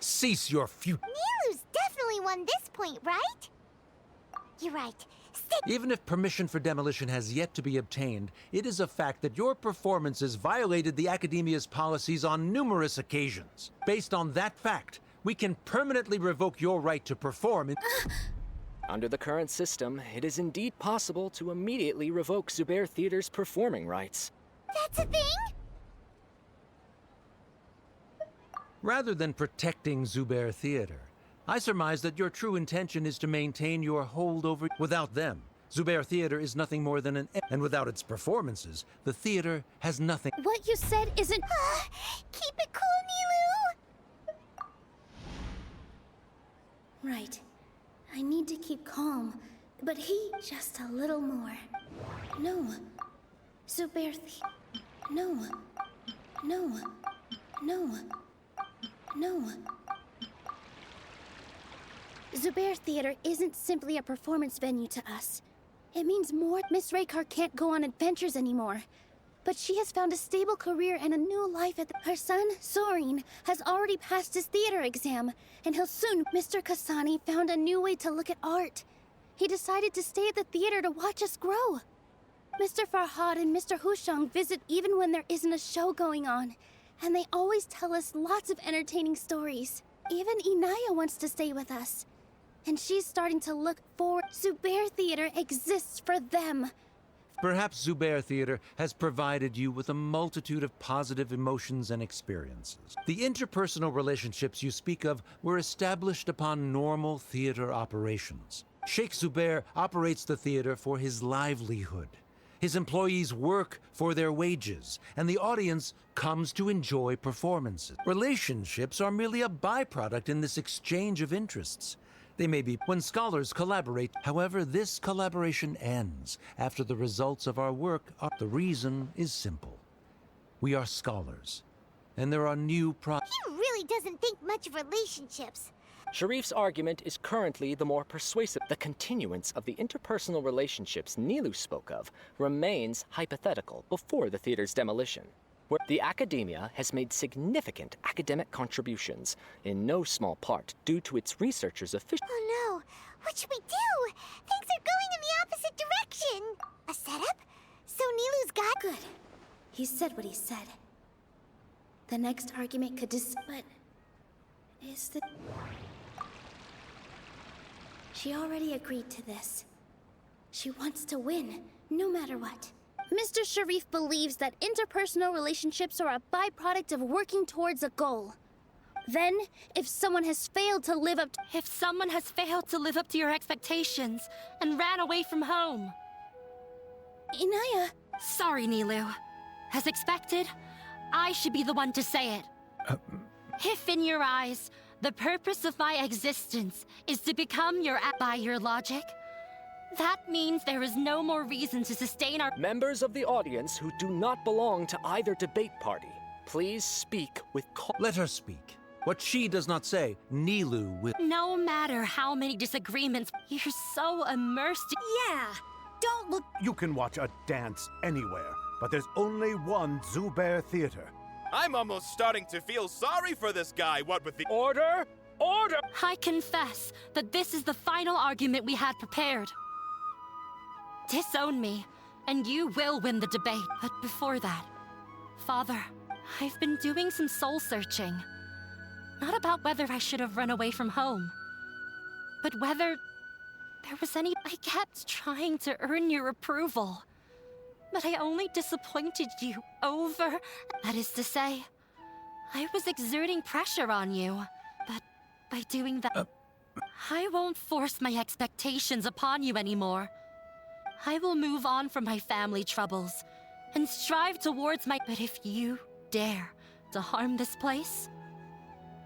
S13: Cease your
S8: NILOU's definitely won this point, right? You're right.
S13: Even if permission for demolition has yet to be obtained, it is a fact that your performances violated the Academia's policies on numerous occasions. Based on that fact, we can permanently revoke your right to perform.
S16: Under the current system, it is indeed possible to immediately revoke Zubair Theater's performing rights.
S8: That's a thing?
S13: Rather than protecting Zubair Theater, I surmise that your true intention is to maintain your hold over... Without them, Zubair Theater is nothing more than and without its performances, the theater has nothing...
S2: What you said isn't...
S8: Keep it cool, NILOU!
S2: Right. I need to keep calm, but just a little more. No. Zubair No. Zubair Theater isn't simply a performance venue to us. It means more. Miss Raykar can't go on adventures anymore. But she has found a stable career and a new life at her son, Sorin, has already passed his theater exam, and he'll soon... Mr. Kasani found a new way to look at art. He decided to stay at the theater to watch us grow. Mr. Farhad and Mr. Hushang visit even when there isn't a show going on, and they always tell us lots of entertaining stories. Even Inaya wants to stay with us. And she's starting to look forward. Zubair Theater exists for them.
S13: Perhaps Zubair Theater has provided you with a multitude of positive emotions and experiences. The interpersonal relationships you speak of were established upon normal theater operations. Sheikh Zubair operates the theater for his livelihood. His employees work for their wages, and the audience comes to enjoy performances. Relationships are merely a byproduct in this exchange of interests. They may be when scholars collaborate. However, this collaboration ends after the results of our work are. The reason is simple. We are scholars, and there are new
S8: He really doesn't think much of relationships.
S16: Sharif's argument is currently the more persuasive. The continuance of the interpersonal relationships NILOU spoke of remains hypothetical before the theater's demolition, where the academia has made significant academic contributions, in no small part due to its researchers' efficiency.
S8: Oh no, what should we do? Things are going in the opposite direction. A setup? So NILOU's got...
S2: Good. He said what he said. The next argument could but... is the... She already agreed to this. She wants to win, no matter what. Mr. Sharif believes that interpersonal relationships are a byproduct of working towards a goal. Then, if someone has failed to live up to...
S9: If someone has failed to live up to your expectations and ran away from home...
S2: Inaya...
S9: Sorry, NILOU. As expected, I should be the one to say it. If in your eyes, the purpose of my existence is to become by your logic, that means there is no more reason to sustain our...
S16: Members of the audience who do not belong to either debate party, please speak with...
S13: Let her speak. What she does not say, NILOU will...
S9: No matter how many disagreements, you're so immersed...
S10: Yeah! Don't look...
S7: You can watch a dance anywhere, but there's only one Zubair Theater.
S12: I'm almost starting to feel sorry for this guy, what with the...
S16: Order! Order!
S9: I confess that this is the final argument we had prepared. Disown me, and you will win the debate. But before that, Father, I've been doing some soul-searching. Not about whether I should have run away from home, but whether there was any... I kept trying to earn your approval, but I only disappointed you over... That is to say, I was exerting pressure on you, but by doing that... I won't force my expectations upon you anymore. I will move on from my family troubles and strive towards my... But if you dare to harm this place...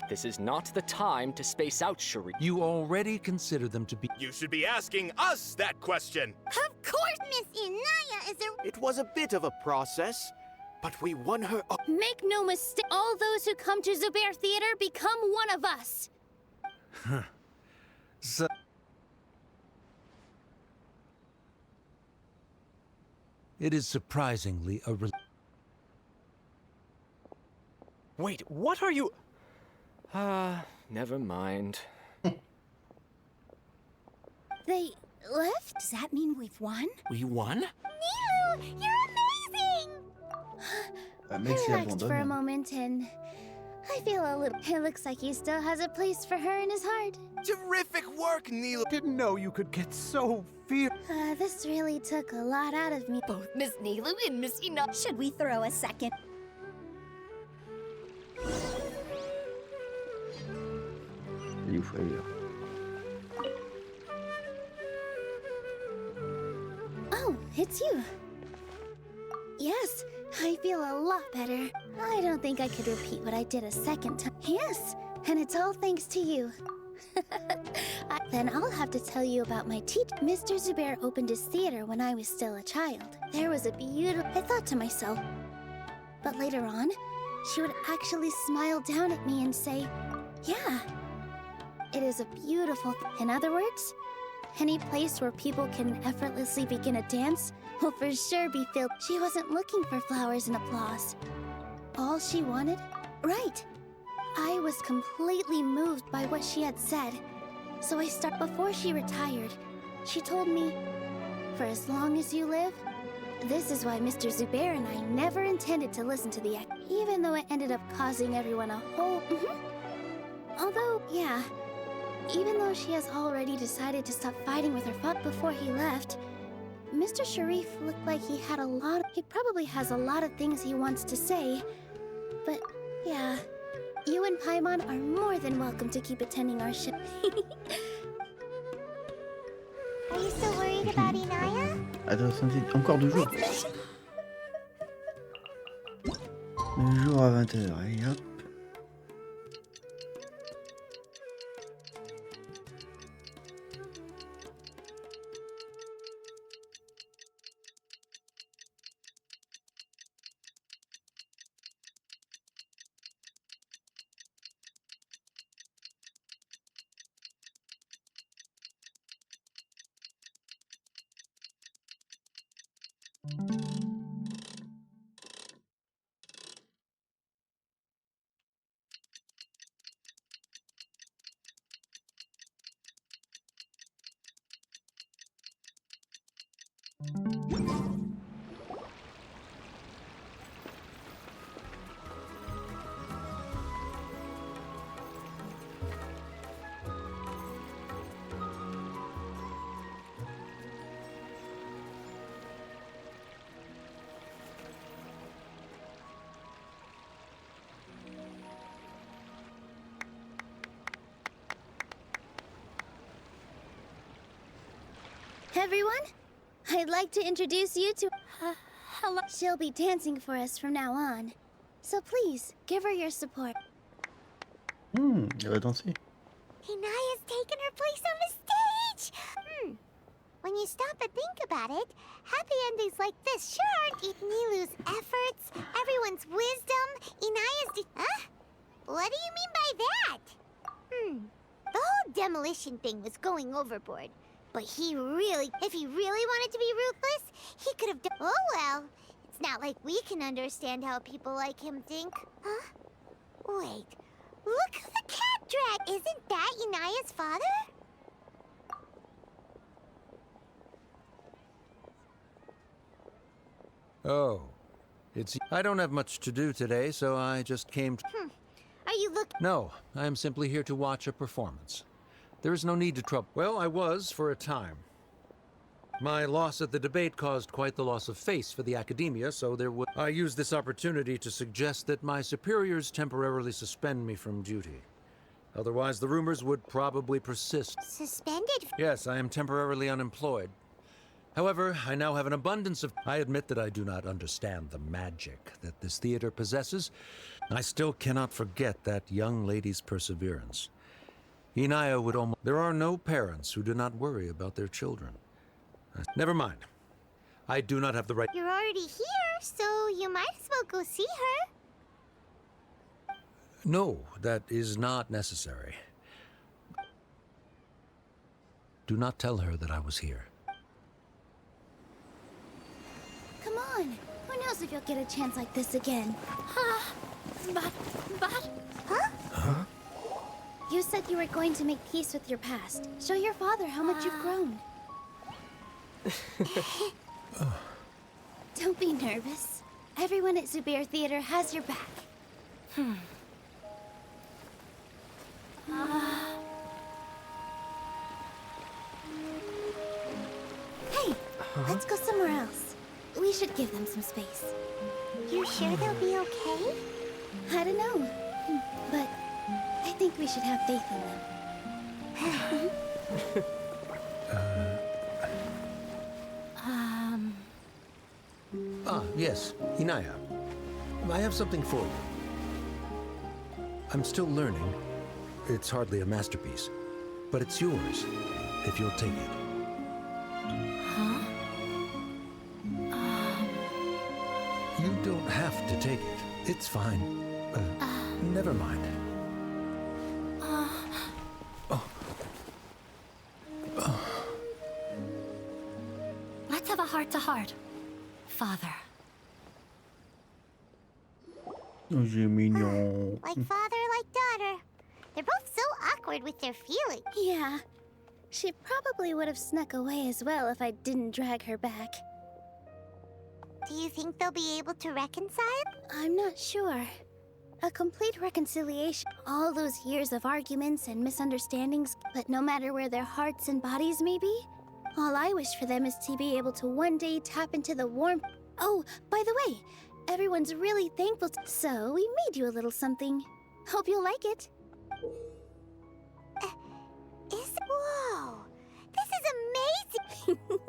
S16: This is not the time to space out, Sharif.
S13: You already consider them to be...
S12: You should be asking us that question!
S8: Of course Miss Inaya is a...
S11: It was a bit of a process, but we won her...
S2: Make no mistake, all those who come to Zubair Theater become one of us!
S13: So... It is surprisingly a...
S16: Wait, what are you... never mind.
S2: They left?
S10: Does that mean we've won?
S11: We won?
S8: NILOU, you're amazing!
S2: I relaxed for a moment and I feel a little... It looks like he still has a place for her in his heart.
S12: Terrific work, NILOU!
S7: Didn't know you could get so fierce.
S2: This really took a lot out of me.
S10: Both Miss NILOU and Miss Ina. Should we throw a second?
S1: You failure.
S2: Oh, it's you. Yes, I feel a lot better. I don't think I could repeat what I did a second time. Yes, and it's all thanks to you. Then I'll have to tell you about my teacher. Mr. Zubair opened his theater when I was still a child. There was a beautiful... I thought to myself. But later on, she would actually smile down at me and say, yeah, it is a beautiful... In other words, any place where people can effortlessly begin a dance will for sure be filled. She wasn't looking for flowers and applause. All she wanted? Right. I was completely moved by what she had said. So I started... Before she retired, she told me, for as long as you live, this is why Mr. Zubair and I never intended to listen to the act, even though it ended up causing everyone a whole... Although, yeah, even though she has already decided to stop fighting with her father before he left, Mr. Sharif looked like he had a lot of... He probably has a lot of things he wants to say, but yeah, you and Paimon are more than welcome to keep attending our show.
S8: Are you still worried about Inaya?
S1: Attends, encore 2 jours. 2 jours à 20h, allez hop.
S2: Everyone, I'd like to introduce you to... hello. She'll be dancing for us from now on. So please, give her your support.
S1: Elle va danser.
S8: Inaya's taken her place on the stage! When you stop and think about it, happy endings like this sure aren't NILOU's efforts, everyone's wisdom, Inaya's huh? What do you mean by that? The whole demolition thing was going overboard. But if he really wanted to be ruthless, he could have done... Oh well, it's not like we can understand how people like him think. Huh? Wait, look who the cat dragged! Isn't that Inaya's father?
S13: Oh, I don't have much to do today, so I just came to...
S8: Are you looking...
S13: No, I am simply here to watch a performance. There is no need to trouble. Well, I was for a time. My loss at the debate caused quite the loss of face for the academia, so I used this opportunity to suggest that my superiors temporarily suspend me from duty. Otherwise, the rumors would probably persist.
S8: Suspended?
S13: Yes, I am temporarily unemployed. However, I now have an abundance of... I admit that I do not understand the magic that this theater possesses. I still cannot forget that young lady's perseverance. Inaya would almost... There are no parents who do not worry about their children. Never mind. I do not have the right...
S8: You're already here, so you might as well go see her.
S13: No, that is not necessary. Do not tell her that I was here.
S2: Come on. Who knows if you'll get a chance like this again? But... Huh?
S13: Huh?
S2: You said you were going to make peace with your past. Show your father how much you've grown. Don't be nervous. Everyone at Zubair Theater has your back. Hey, let's go somewhere else. We should give them some space.
S8: You sure they'll be okay?
S2: I don't know, but I think we should have faith in them.
S13: Yes, Inaya. I have something for you. I'm still learning. It's hardly a masterpiece, but it's yours, if you'll take it.
S9: Huh?
S13: You don't have to take it. It's fine. Never mind.
S9: Let's have a heart-to-heart, Father.
S1: C'est mignon.
S8: Like father, like daughter. They're both so awkward with their feelings.
S2: Yeah. She probably would have snuck away as well if I didn't drag her back.
S8: Do you think they'll be able to reconcile?
S2: I'm not sure. A complete reconciliation. All those years of arguments and misunderstandings, but no matter where their hearts and bodies may be, all I wish for them is to be able to one day tap into the warmth. Oh, by the way, everyone's really thankful, so we made you a little something. Hope you'll like it.
S8: Whoa! This is amazing!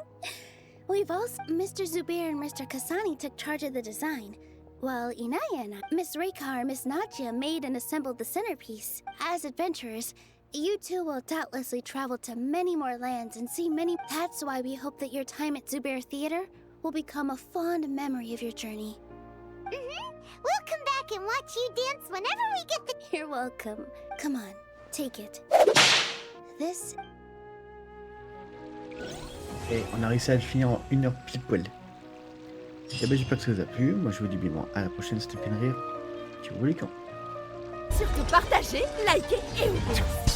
S2: We've also... Mr. Zubair and Mr. Kasani took charge of the design, while Inaya and Miss Reika and Miss Nadia made and assembled the centerpiece. As adventurers, you two will doubtlessly travel to many more lands and see many... That's why we hope that your time at Zubair Theater will become a fond memory of your journey.
S8: We'll come back and watch you dance whenever we get the...
S2: You're welcome. Come on, take it. This...
S1: Et on a réussi à le finir en 1 heure pile poil. Et ben j'espère que ça vous a plu. Moi je vous dis vivement à la prochaine, c'était Pinrire. Tu vois les camps.
S17: Surtout partagez, likez et oubliez.